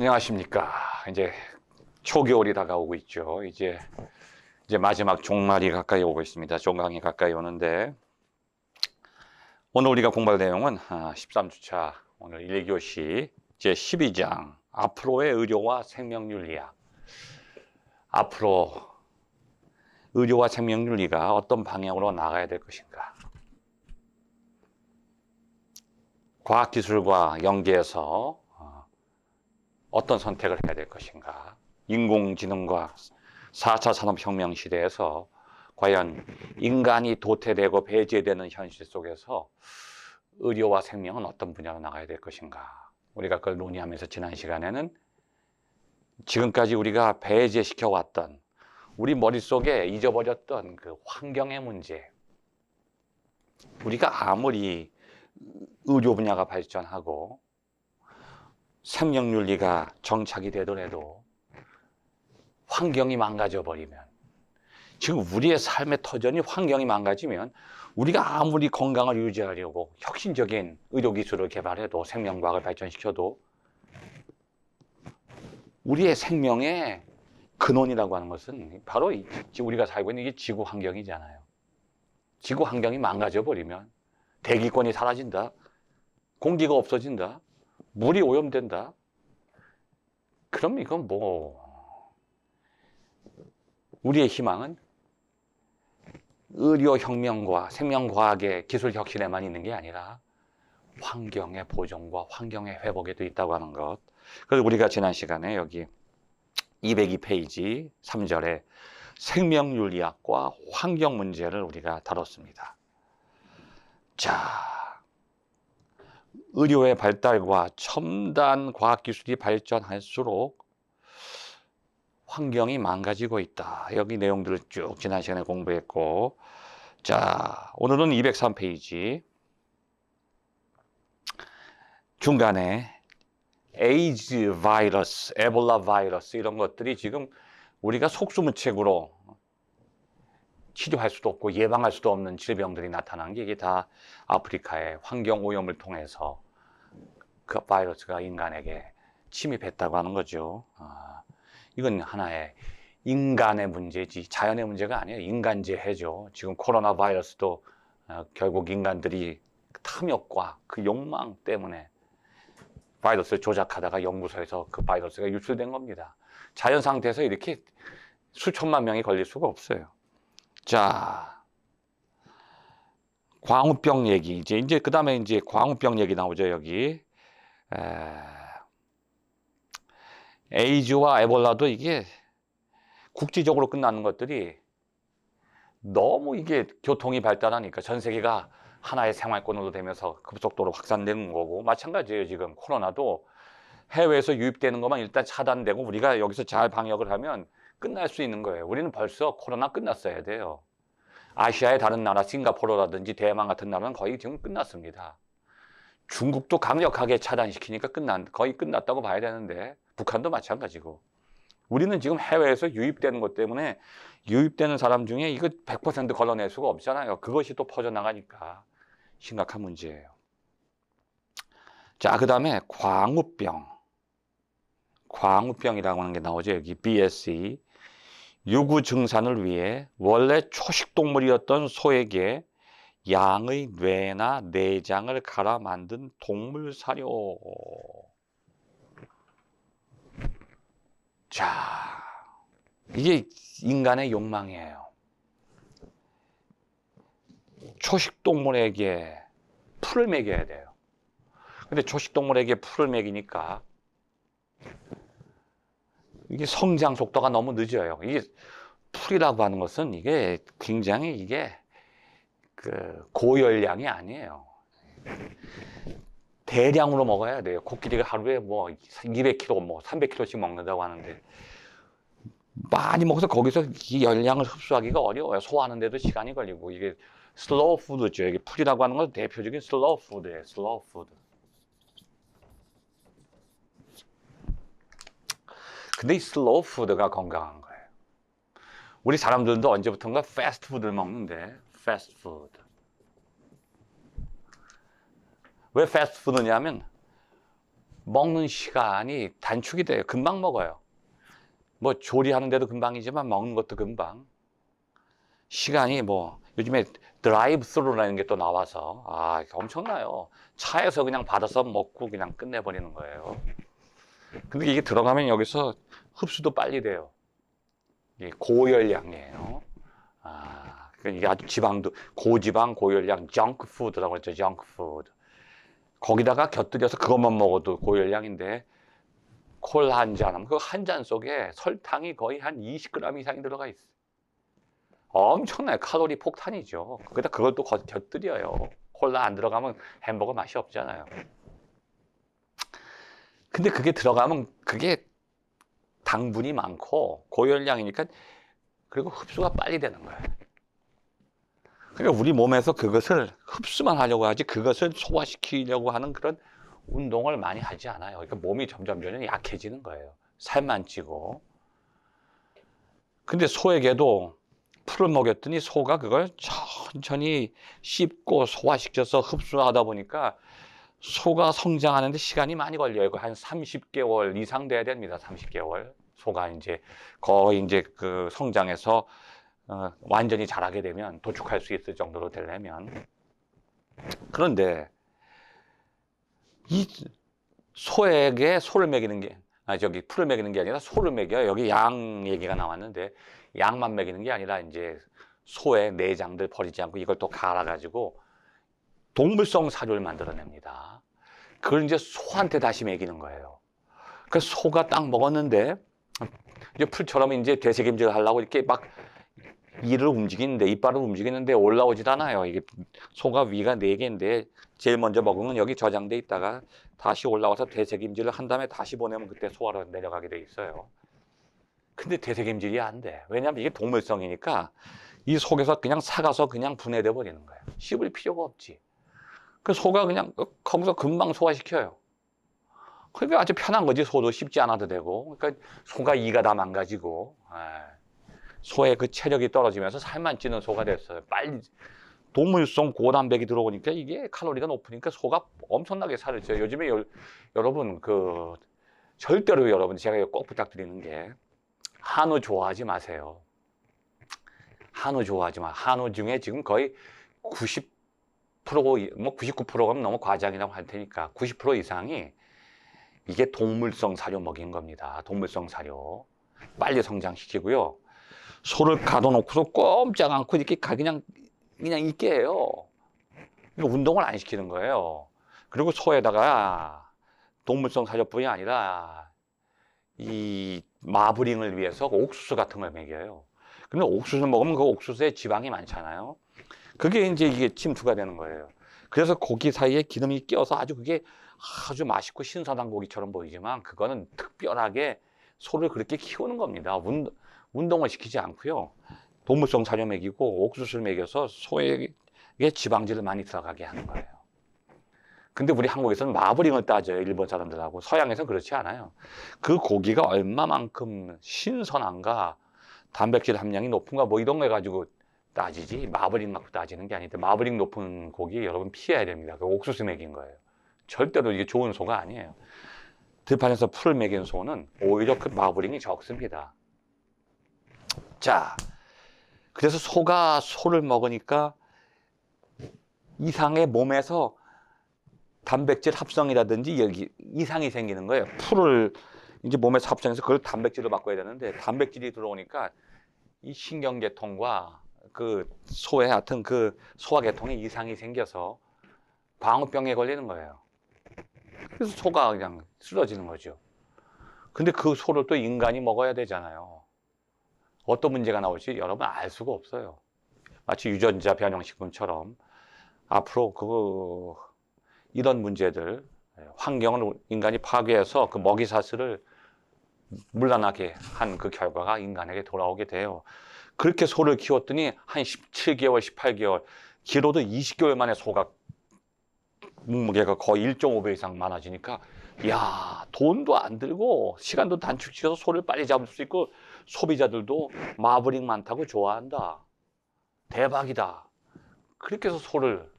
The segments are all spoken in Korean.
안녕하십니까. 이제 초겨울이 다가오고 있죠. 이제 마지막 종말이 가까이 오고 있습니다. 종강이 가까이 오는데 오늘 우리가 공부할 내용은 13주차 오늘 1교시 제 12장 앞으로의 의료와 생명윤리학. 앞으로 의료와 생명윤리가 어떤 방향으로 나가야 될 것인가. 과학기술과 연계해서 어떤 선택을 해야 될 것인가. 인공지능과 4차 산업혁명 시대에서 과연 인간이 도태되고 배제되는 현실 속에서 의료와 생명은 어떤 분야로 나가야 될 것인가. 우리가 그걸 논의하면서 지난 시간에는 지금까지 우리가 배제시켜왔던 우리 머릿속에 잊어버렸던 그 환경의 문제. 우리가 아무리 의료 분야가 발전하고 생명윤리가 정착이 되더라도 환경이 망가져 버리면, 지금 우리의 삶의 터전이 환경이 망가지면 우리가 아무리 건강을 유지하려고 혁신적인 의료기술을 개발해도 생명과학을 발전시켜도 우리의 생명의 근원이라고 하는 것은 바로 우리가 살고 있는 이게 지구 환경이잖아요. 지구 환경이 망가져 버리면 대기권이 사라진다, 공기가 없어진다, 물이 오염된다. 그럼 이건 우리의 희망은 의료혁명과 생명과학의 기술혁신에만 있는 게 아니라 환경의 보존과 환경의 회복에도 있다고 하는 것. 그래서 우리가 지난 시간에 여기 202페이지 3절에 생명윤리학과 환경 문제를 우리가 다뤘습니다. 자, 의료의 발달과 첨단 과학기술이 발전할수록 환경이 망가지고 있다. 여기 내용들을 쭉 지난 시간에 공부했고, 자, 오늘은 203페이지 중간에 에이즈 바이러스, 에볼라 바이러스 이런 것들이 지금 우리가 속수무책으로 치료할 수도 없고 예방할 수도 없는 질병들이 나타난 게 이게 다 아프리카의 환경 오염을 통해서 그 바이러스가 인간에게 침입했다고 하는 거죠. 이건 하나의 인간의 문제지 자연의 문제가 아니에요. 인간재해죠. 지금 코로나 바이러스도 결국 인간들이 탐욕과 그 욕망 때문에 바이러스를 조작하다가 연구소에서 그 바이러스가 유출된 겁니다. 자연 상태에서 이렇게 수천만 명이 걸릴 수가 없어요. 자, 광우병 얘기. 이제 그 다음에 이제 광우병 얘기 나오죠, 여기. 에이즈와 에볼라도 이게 국지적으로 끝나는 것들이 너무 이게 교통이 발달하니까 전 세계가 하나의 생활권으로 되면서 급속도로 확산되는 거고, 마찬가지예요. 지금 코로나도 해외에서 유입되는 것만 일단 차단되고 우리가 여기서 잘 방역을 하면 끝날 수 있는 거예요. 우리는 벌써 코로나 끝났어야 돼요. 아시아의 다른 나라, 싱가포르라든지 대만 같은 나라는 거의 지금 끝났습니다. 중국도 강력하게 차단시키니까 거의 끝났다고 봐야 되는데, 북한도 마찬가지고. 우리는 지금 해외에서 유입되는 것 때문에 유입되는 사람 중에 이거 100% 걸러낼 수가 없잖아요. 그것이 또 퍼져나가니까 심각한 문제예요. 자, 그 다음에 광우병이라고 하는 게 나오죠. 여기 BSE. 유구 증산을 위해 원래 초식동물이었던 소에게 양의 뇌나 내장을 갈아 만든 동물 사료. 자, 이게 인간의 욕망이에요. 초식동물에게 풀을 먹여야 돼요. 근데 초식동물에게 풀을 먹이니까 이게 성장 속도가 너무 늦어요. 이게 풀이라고 하는 것은 이게 굉장히 이게 그 고열량이 아니에요. 대량으로 먹어야 돼요. 코끼리가 하루에 200kg, 300kg씩 먹는다고 하는데 많이 먹어서 거기서 이 열량을 흡수하기가 어려워요. 소화하는데도 시간이 걸리고. 이게 슬로우 푸드죠. 이게 풀이라고 하는 건 대표적인 슬로우 푸드예요. 슬로우 푸드. 근데 이 슬로우 푸드가 건강한 거예요. 우리 사람들도 언제부턴가 패스트푸드를 먹는데, 패스트푸드. 왜 패스트푸드냐면 먹는 시간이 단축이 돼요. 금방 먹어요. 뭐 조리하는데도 금방이지만 먹는 것도 금방. 시간이 뭐 요즘에 드라이브 스루라는 게 또 나와서 엄청나요. 차에서 그냥 받아서 먹고 그냥 끝내버리는 거예요. 근데 이게 들어가면 여기서 흡수도 빨리 돼요. 이게 고열량이에요. 그러니까 이게 아주 지방도 고지방 고열량 정크 푸드라고 했죠. 정크 푸드. 거기다가 곁들여서 그것만 먹어도 고열량인데 콜라 한 잔 하면 그 한 잔 속에 설탕이 거의 한 20g 이상이 들어가 있어요. 엄청나요. 칼로리 폭탄이죠. 거기다 그걸 또 곁들여요. 콜라 안 들어가면 햄버거 맛이 없잖아요. 근데 그게 들어가면 그게 당분이 많고 고열량이니까 그리고 흡수가 빨리 되는 거예요. 그러니까 우리 몸에서 그것을 흡수만 하려고 하지 그것을 소화시키려고 하는 그런 운동을 많이 하지 않아요. 그러니까 몸이 점점 약해지는 거예요. 살만 찌고. 근데 소에게도 풀을 먹였더니 소가 그걸 천천히 씹고 소화시켜서 흡수하다 보니까 소가 성장하는데 시간이 많이 걸려요. 한 30개월 이상 돼야 됩니다. 30개월. 소가 이제 거의 이제 그 성장해서 완전히 자라게 되면 도축할 수 있을 정도로 되려면. 그런데 이 소에게 소를 먹이는 게 풀을 먹이는 게 아니라 소를 먹여요. 여기 양 얘기가 나왔는데 양만 먹이는 게 아니라 이제 소의 내장들 버리지 않고 이걸 또 갈아가지고 동물성 사료를 만들어냅니다. 그걸 이제 소한테 다시 먹이는 거예요. 그 소가 딱 먹었는데 이제 풀처럼 이제 되새김질을 하려고 이렇게 막 이를 움직이는데 이빨을 움직이는데 올라오질 않아요. 이게 소가 위가 4개인데 제일 먼저 먹은 건 여기 저장돼 있다가 다시 올라와서 되새김질을 한 다음에 다시 보내면 그때 소화로 내려가게 돼 있어요. 근데 되새김질이 안 돼. 왜냐하면 이게 동물성이니까 이 속에서 그냥 삭아서 그냥 분해돼 버리는 거예요. 씹을 필요가 없지. 그 소가 그냥 거기서 금방 소화시켜요. 그러니까 아주 편한 거지. 소도 씹지 않아도 되고. 그러니까 소가 이가 다 망가지고 소의 그 체력이 떨어지면서 살만 찌는 소가 됐어요. 빨리 동물성 고단백이 들어오니까 이게 칼로리가 높으니까 소가 엄청나게 살을 쪄요. 요즘에 여러분 그 절대로 여러분 제가 꼭 부탁드리는 게 한우 좋아하지 마세요. 한우 좋아하지 마. 한우 중에 지금 거의 90% 뭐 99%가 너무 과장이라고 할 테니까 90% 이상이 이게 동물성 사료 먹인 겁니다. 동물성 사료. 빨리 성장시키고요. 소를 가둬놓고서 꼼짝 않고 이렇게 그냥 있게 해요. 그러니까 운동을 안 시키는 거예요. 그리고 소에다가 동물성 사료뿐이 아니라 이 마블링을 위해서 옥수수 같은 걸 먹여요. 근데 옥수수를 먹으면 그 옥수수에 지방이 많잖아요. 그게 이제 이게 침투가 되는 거예요. 그래서 고기 사이에 기름이 껴서 아주 그게 아주 맛있고 신선한 고기처럼 보이지만 그거는 특별하게 소를 그렇게 키우는 겁니다. 운동을 시키지 않고요. 동물성 사료 먹이고 옥수수를 먹여서 소에게 지방질을 많이 들어가게 하는 거예요. 근데 우리 한국에서는 마블링을 따져요. 일본 사람들하고. 서양에서는 그렇지 않아요. 그 고기가 얼마만큼 신선한가, 단백질 함량이 높은가 뭐 이런 거 가지고 따지지 마블링 갖고 따지는 게 아닌데 마블링 높은 고기 여러분 피해야 됩니다. 그 옥수수 먹인 거예요. 절대로 이게 좋은 소가 아니에요. 들판에서 풀을 먹인 소는 오히려 그 마블링이 적습니다. 자, 그래서 소가 소를 먹으니까 이상의 몸에서 단백질 합성이라든지 여기 이상이 생기는 거예요. 풀을 이제 몸에서 합성해서 그걸 단백질로 바꿔야 되는데 단백질이 들어오니까 이 신경계통과 그 소의 하여튼 그 소화계통에 이상이 생겨서 광우병에 걸리는 거예요. 그래서 소가 그냥 쓰러지는 거죠. 근데 그 소를 또 인간이 먹어야 되잖아요. 어떤 문제가 나올지 여러분 알 수가 없어요. 마치 유전자 변형식품처럼 앞으로 이런 문제들, 환경을 인간이 파괴해서 그 먹이사슬을 물러나게 한 그 결과가 인간에게 돌아오게 돼요. 그렇게 소를 키웠더니 한 17개월, 18개월, 길어도 20개월 만에 소가 몸무게가 거의 1.5배 이상 많아지니까 야, 돈도 안 들고 시간도 단축시켜서 소를 빨리 잡을 수 있고 소비자들도 마블링 많다고 좋아한다. 대박이다. 그렇게 해서 소를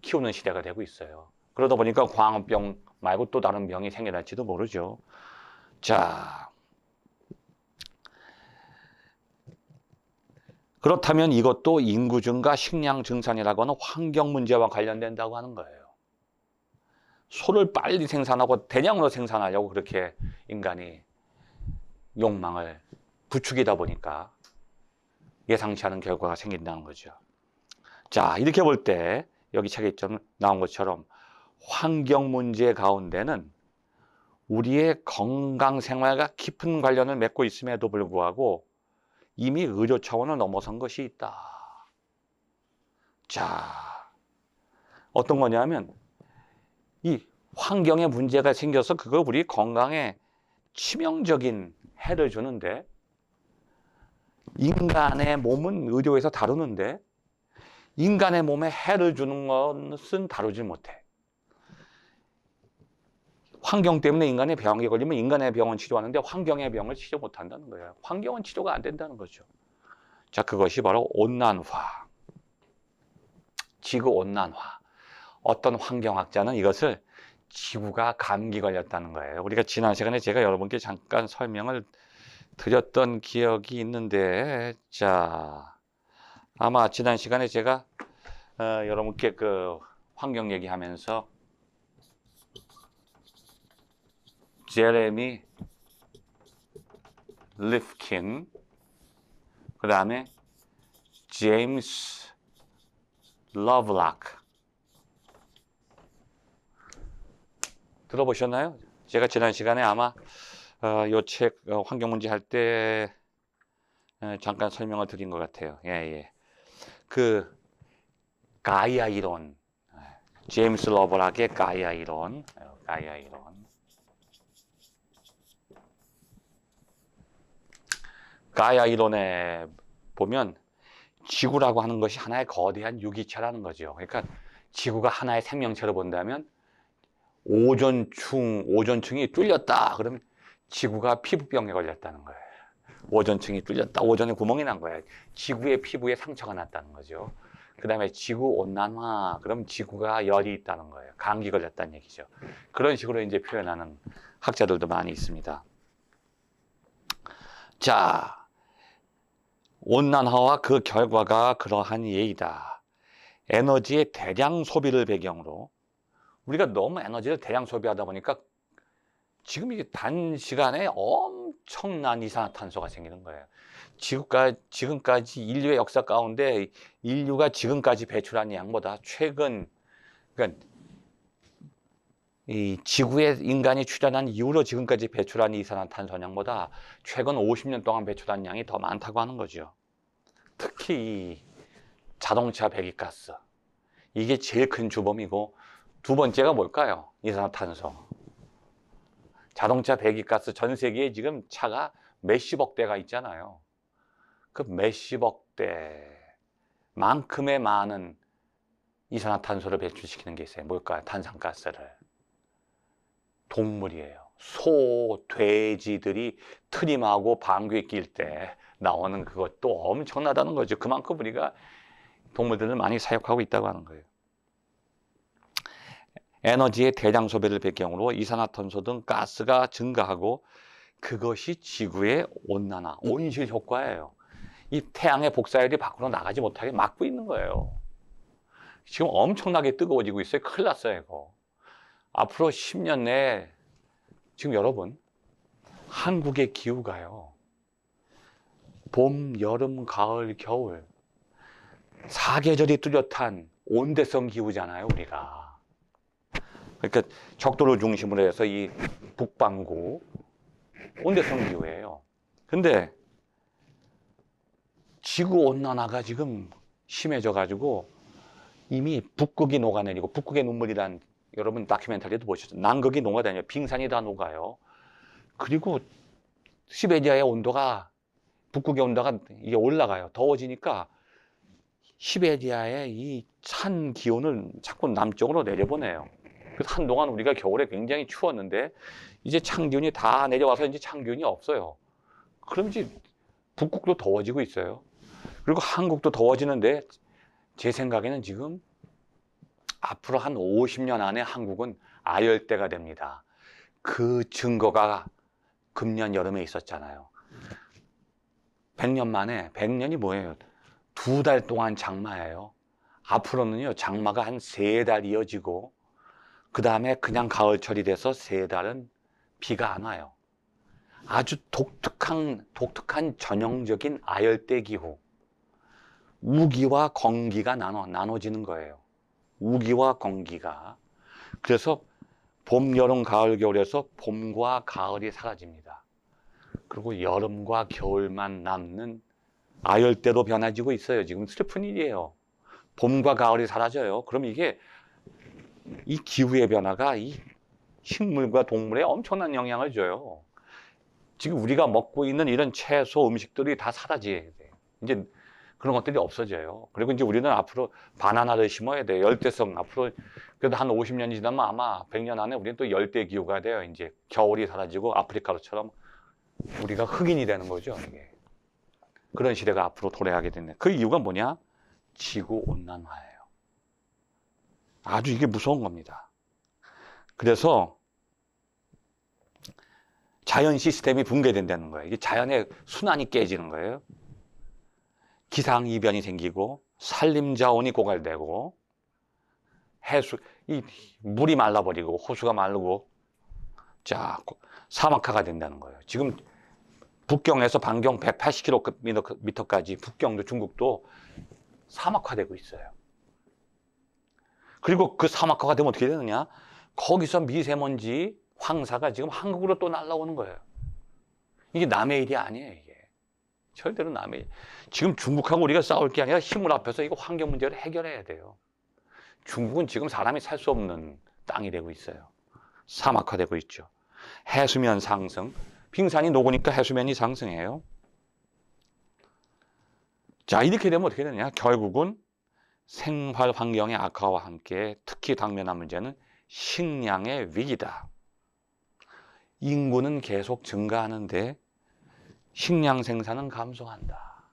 키우는 시대가 되고 있어요. 그러다 보니까 광우병 말고 또 다른 병이 생겨날지도 모르죠. 자, 그렇다면 이것도 인구 증가, 식량 증산이라고 하는 환경 문제와 관련된다고 하는 거예요. 소를 빨리 생산하고 대량으로 생산하려고 그렇게 인간이 욕망을 부추기다 보니까 예상치 않은 결과가 생긴다는 거죠. 자, 이렇게 볼 때 여기 책에 좀 나온 것처럼 환경 문제 가운데는 우리의 건강 생활과 깊은 관련을 맺고 있음에도 불구하고 이미 의료 차원을 넘어선 것이 있다. 자, 어떤 거냐면 이 환경에 문제가 생겨서 그거 우리 건강에 치명적인 해를 주는데 인간의 몸은 의료에서 다루는데 인간의 몸에 해를 주는 것은 다루지 못해. 환경 때문에 인간의 병에 걸리면 인간의 병은 치료하는데 환경의 병을 치료 못한다는 거예요. 환경은 치료가 안 된다는 거죠. 자, 그것이 바로 온난화, 지구온난화. 어떤 환경학자는 이것을 지구가 감기 걸렸다는 거예요. 우리가 지난 시간에 제가 여러분께 잠깐 설명을 드렸던 기억이 있는데, 자, 아마 지난 시간에 제가 여러분께 그 환경 얘기하면서 제레미 리프킨, 그 다음에 제임스 러블락 들어보셨나요? 제가 지난 시간에 아마 이 책 환경 문제 할 때 잠깐 설명을 드린 것 같아요. 예, 예. 그 가이아 이론, 제임스 러블락의 가이아 이론, 가이아 이론. 가이아 이론에 보면 지구라고 하는 것이 하나의 거대한 유기체라는 거죠. 그러니까 지구가 하나의 생명체로 본다면 오존층이 뚫렸다. 그러면 지구가 피부병에 걸렸다는 거예요. 오존층이 뚫렸다. 오존에 구멍이 난 거예요. 지구의 피부에 상처가 났다는 거죠. 그 다음에 지구 온난화. 그럼 지구가 열이 있다는 거예요. 감기 걸렸다는 얘기죠. 그런 식으로 이제 표현하는 학자들도 많이 있습니다. 자, 온난화와 그 결과가 그러한 예이다. 에너지의 대량 소비를 배경으로 우리가 너무 에너지를 대량 소비하다 보니까 지금 이게 단시간에 엄청난 이산화탄소가 생기는 거예요. 지금까지 인류의 역사 가운데 인류가 지금까지 배출한 양보다 최근, 그러니까 이 지구에 인간이 출현한 이후로 지금까지 배출한 이산화탄소량보다 최근 50년 동안 배출한 양이 더 많다고 하는 거죠. 특히 이 자동차 배기가스. 이게 제일 큰 주범이고 두 번째가 뭘까요? 이산화탄소. 자동차 배기가스 전 세계에 지금 차가 몇십억 대가 있잖아요. 그 몇십억 대만큼의 많은 이산화탄소를 배출시키는 게 있어요. 뭘까요? 탄산가스를. 동물이에요. 소, 돼지들이 트림하고 방귀 낄 때 나오는 그것도 엄청나다는 거죠. 그만큼 우리가 동물들을 많이 사육하고 있다고 하는 거예요. 에너지의 대량 소비를 배경으로 이산화탄소 등 가스가 증가하고 그것이 지구의 온난화, 온실 효과예요. 이 태양의 복사열이 밖으로 나가지 못하게 막고 있는 거예요. 지금 엄청나게 뜨거워지고 있어요. 큰일 났어요, 이거. 앞으로 10년 내에 지금 여러분 한국의 기후가요. 봄, 여름, 가을, 겨울 4계절이 뚜렷한 온대성 기후잖아요, 우리가. 그러니까 적도를 중심으로 해서 이 북반구 온대성 기후예요. 근데 지구 온난화가 지금 심해져 가지고 이미 북극이 녹아내리고 북극의 눈물이란 여러분 다큐멘터리도 보셨죠? 남극이 녹아다녀요. 빙산이 다 녹아요. 그리고 시베리아의 온도가 북극의 온도가 이게 올라가요. 더워지니까 시베리아의 이 찬 기온을 자꾸 남쪽으로 내려보내요. 그래서 한동안 우리가 겨울에 굉장히 추웠는데 이제 찬 기온이 다 내려와서 이제 찬 기온이 없어요. 그럼 이제 북극도 더워지고 있어요. 그리고 한국도 더워지는데 제 생각에는 지금 앞으로 한 50년 안에 한국은 아열대가 됩니다. 그 증거가 금년 여름에 있었잖아요. 100년 만에, 100년이 뭐예요? 2달 동안 장마예요. 앞으로는요, 장마가 한 3달 이어지고, 그 다음에 그냥 가을철이 돼서 3달은 비가 안 와요. 아주 독특한 전형적인 아열대 기후. 우기와 건기가 나눠지는 거예요. 우기와 건기가. 그래서 봄, 여름, 가을, 겨울에서 봄과 가을이 사라집니다. 그리고 여름과 겨울만 남는 아열대로 변화지고 있어요. 지금 슬픈 일이에요. 봄과 가을이 사라져요. 그럼 이게 이 기후의 변화가 이 식물과 동물에 엄청난 영향을 줘요. 지금 우리가 먹고 있는 이런 채소 음식들이 다 사라져야 돼요. 이제 그런 것들이 없어져요. 그리고 이제 우리는 앞으로 바나나를 심어야 돼요. 열대성 앞으로 그래도 한 50년이 지나면 아마 100년 안에 우리는 또 열대 기후가 돼요. 이제 겨울이 사라지고 아프리카처럼 우리가 흑인이 되는 거죠. 이게. 그런 시대가 앞으로 도래하게 됐네. 그 이유가 뭐냐? 지구 온난화예요. 아주 이게 무서운 겁니다. 그래서 자연 시스템이 붕괴된다는 거예요. 이게 자연의 순환이 깨지는 거예요. 기상이변이 생기고 산림자원이 고갈되고 이 물이 말라버리고 호수가 마르고 자 사막화가 된다는 거예요. 지금 북경에서 반경 180km까지 북경도 중국도 사막화되고 있어요. 그리고 그 사막화가 되면 어떻게 되느냐? 거기서 미세먼지 황사가 지금 한국으로 또 날아오는 거예요. 이게 남의 일이 아니에요. 이게 절대로 남의 일. 지금 중국하고 우리가 싸울 게 아니라 힘을 합해서 이거 환경 문제를 해결해야 돼요. 중국은 지금 사람이 살 수 없는 땅이 되고 있어요. 사막화되고 있죠. 해수면 상승. 빙산이 녹으니까 해수면이 상승해요. 자, 이렇게 되면 어떻게 되느냐? 결국은 생활 환경의 악화와 함께 특히 당면한 문제는 식량의 위기다. 인구는 계속 증가하는데 식량 생산은 감소한다.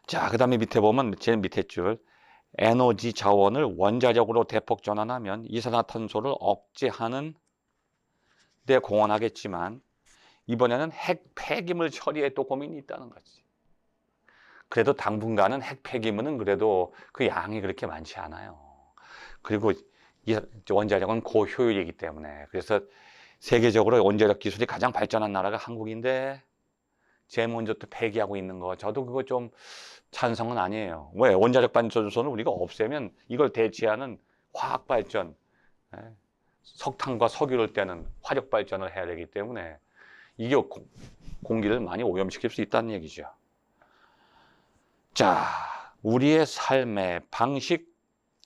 자, 그 다음에 밑에 보면 제일 밑에 줄 에너지 자원을 원자력으로 대폭 전환하면 이산화탄소를 억제하는 데 공헌하겠지만 이번에는 핵 폐기물 처리에 또 고민이 있다는 거지. 그래도 당분간은 핵 폐기물은 그래도 그 양이 그렇게 많지 않아요. 그리고 이 원자력은 고효율이기 때문에 그래서 세계적으로 원자력 기술이 가장 발전한 나라가 한국인데 제일 먼저 또 폐기하고 있는 거 저도 그거 좀 찬성은 아니에요. 왜? 원자력 발전소는 우리가 없애면 이걸 대체하는 화학 발전, 석탄과 석유를 떼는 화력 발전을 해야 되기 때문에 이게 공기를 많이 오염시킬 수 있다는 얘기죠. 자, 우리의 삶의 방식,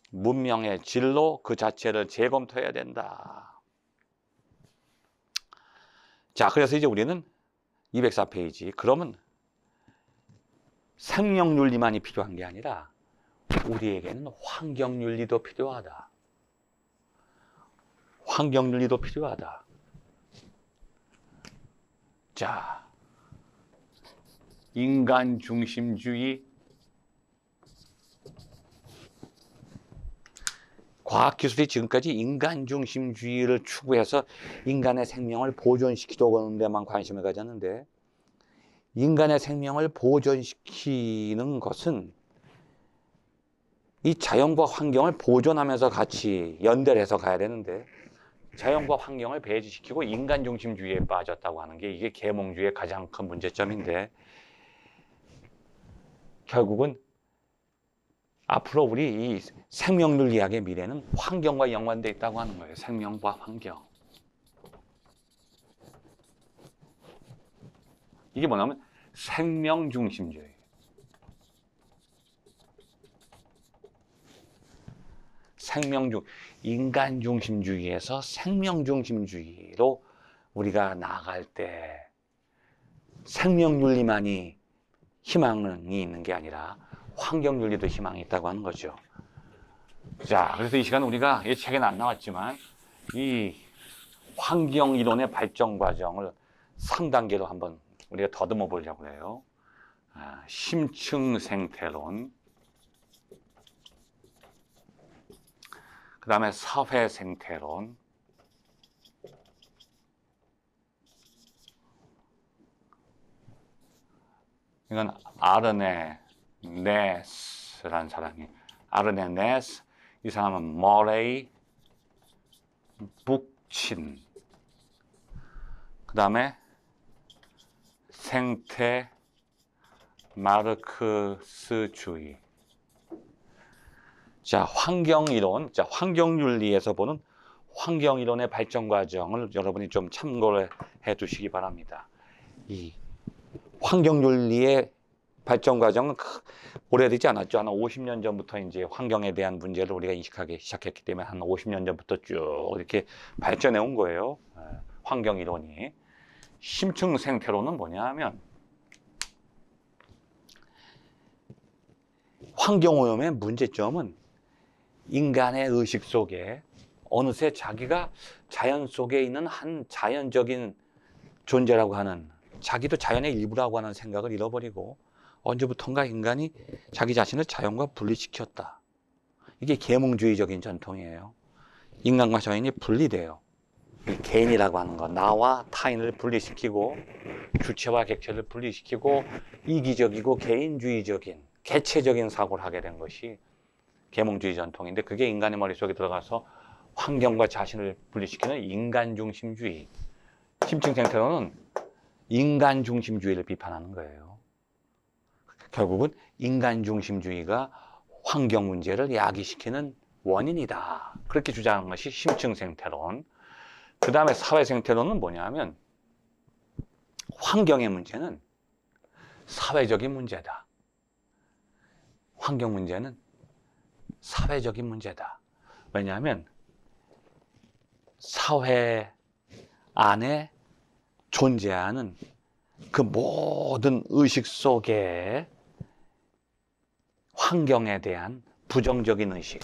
문명의 진로 그 자체를 재검토해야 된다. 자, 그래서 이제 우리는 204페이지. 그러면 생명윤리만이 필요한 게 아니라 우리에게는 환경윤리도 필요하다. 환경윤리도 필요하다. 자, 인간 중심주의, 과학기술이 지금까지 인간 중심주의를 추구해서 인간의 생명을 보존시키려는 데만 관심을 가졌는데 인간의 생명을 보존시키는 것은 이 자연과 환경을 보존하면서 같이 연결해서 가야 되는데 자연과 환경을 배제시키고 인간 중심주의에 빠졌다고 하는 게 이게 계몽주의의 가장 큰 문제점인데 결국은 앞으로 우리 이 생명윤리학의 미래는 환경과 연관되어 있다고 하는 거예요. 생명과 환경. 이게 뭐냐면 생명 중심주의. 인간 중심주의에서 생명 중심주의로 우리가 나아갈 때 생명윤리만이 희망이 있는 게 아니라 환경윤리도 희망이 있다고 하는 거죠. 자, 그래서 이 시간 우리가 이 책에는 안 나왔지만 이 환경이론의 발전 과정을 3단계로 한번 우리가 더듬어 보려고 해요. 심층 생태론, 그 그 다음에 사회 생태론, 이건 아르네네스라는 사람이, 아르네네스, 이 사람은 머레이 북친, 그 다음에 생태 마르크스주의. 자, 환경이론, 자, 환경윤리에서 보는 환경이론의 발전 과정을 여러분이 좀 참고를 해 두시기 바랍니다. 이 환경윤리의 발전 과정은 오래되지 않았죠. 한 50년 전부터 이제 환경에 대한 문제를 우리가 인식하기 시작했기 때문에 한 50년 전부터 쭉 이렇게 발전해 온 거예요. 환경이론이. 심층 생태론은 뭐냐 하면 환경오염의 문제점은 인간의 의식 속에 어느새 자기가 자연 속에 있는 한 자연적인 존재라고 하는, 자기도 자연의 일부라고 하는 생각을 잃어버리고 언제부턴가 인간이 자기 자신을 자연과 분리시켰다. 이게 계몽주의적인 전통이에요. 인간과 자연이 분리돼요. 개인이라고 하는 거, 나와 타인을 분리시키고 주체와 객체를 분리시키고 이기적이고 개인주의적인 개체적인 사고를 하게 된 것이 계몽주의 전통인데, 그게 인간의 머릿속에 들어가서 환경과 자신을 분리시키는 인간중심주의. 심층 생태론은 인간중심주의를 비판하는 거예요. 결국은 인간중심주의가 환경 문제를 야기시키는 원인이다. 그렇게 주장하는 것이 심층 생태론. 그 다음에 사회 생태론은 뭐냐 하면 환경의 문제는 사회적인 문제다. 환경 문제는 사회적인 문제다. 왜냐하면 사회 안에 존재하는 그 모든 의식 속에 환경에 대한 부정적인 의식,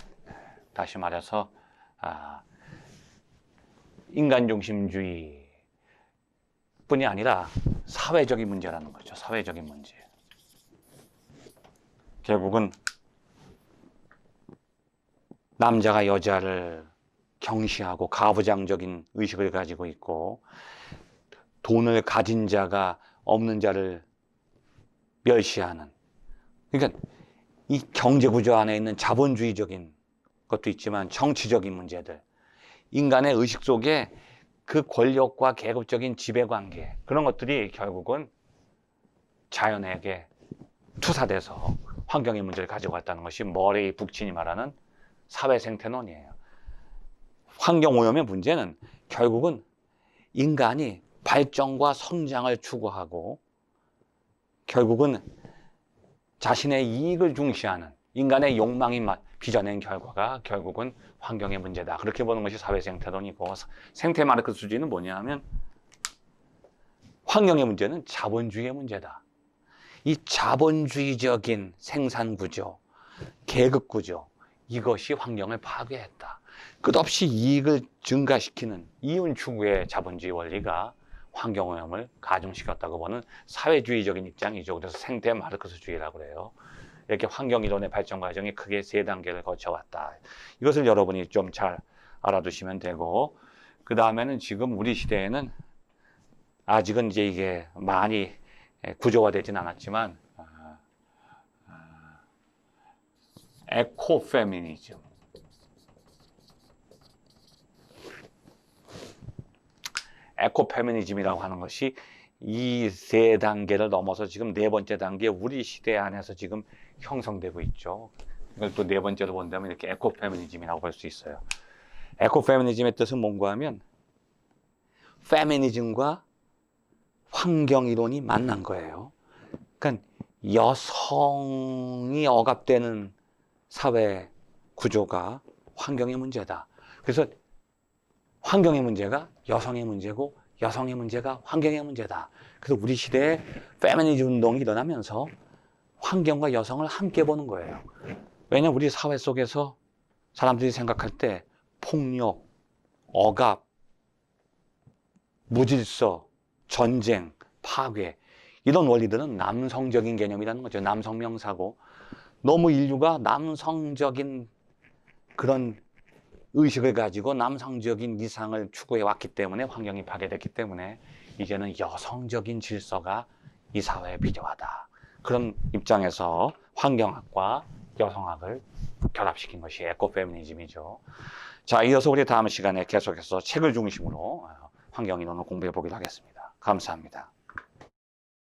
다시 말해서 인간중심주의 뿐이 아니라 사회적인 문제라는 거죠. 사회적인 문제. 결국은 남자가 여자를 경시하고 가부장적인 의식을 가지고 있고, 돈을 가진 자가 없는 자를 멸시하는, 그러니까 이 경제구조 안에 있는 자본주의적인 것도 있지만 정치적인 문제들, 인간의 의식 속에 그 권력과 계급적인 지배관계, 그런 것들이 결국은 자연에게 투사돼서 환경의 문제를 가지고 왔다는 것이 머레이 북친이 말하는 사회생태론이에요. 환경오염의 문제는 결국은 인간이 발전과 성장을 추구하고 결국은 자신의 이익을 중시하는 인간의 욕망이 빚어낸 결과가 결국은 환경의 문제다. 그렇게 보는 것이 사회생태론이고, 생태 마르크스주의는 뭐냐 하면 환경의 문제는 자본주의의 문제다. 이 자본주의적인 생산구조, 계급구조, 이것이 환경을 파괴했다. 끝없이 이익을 증가시키는 이윤 추구의 자본주의 원리가 환경오염을 가중시켰다고 보는 사회주의적인 입장이죠. 그래서 생태 마르크스주의라고 그래요. 이렇게 환경이론의 발전 과정이 크게 3단계를 거쳐왔다. 이것을 여러분이 좀 잘 알아두시면 되고, 그 다음에는 지금 우리 시대에는 아직은 이제 이게 많이 구조화되진 않았지만 에코페미니즘, 에코페미니즘이라고 하는 것이 이 3단계를 넘어서 지금 4번째 단계, 우리 시대 안에서 지금 형성되고 있죠. 이걸 또 4번째로 본다면 이렇게 에코페미니즘이라고 볼 수 있어요. 에코페미니즘의 뜻은 뭔가 하면 페미니즘과 환경이론이 만난 거예요. 그러니까 여성이 억압되는 사회 구조가 환경의 문제다. 그래서 환경의 문제가 여성의 문제고 여성의 문제가 환경의 문제다. 그래서 우리 시대에 페미니즘 운동이 일어나면서 환경과 여성을 함께 보는 거예요. 왜냐하면 우리 사회 속에서 사람들이 생각할 때 폭력, 억압, 무질서, 전쟁, 파괴, 이런 원리들은 남성적인 개념이라는 거죠. 남성 명사고, 너무 인류가 남성적인 그런 의식을 가지고 남성적인 이상을 추구해 왔기 때문에 환경이 파괴됐기 때문에 이제는 여성적인 질서가 이 사회에 필요하다. 그런 입장에서 환경학과 여성학을 결합시킨 것이 에코페미니즘이죠. 자, 이어서 우리 다음 시간에 계속해서 책을 중심으로 환경이론을 공부해 보기로 하겠습니다. 감사합니다.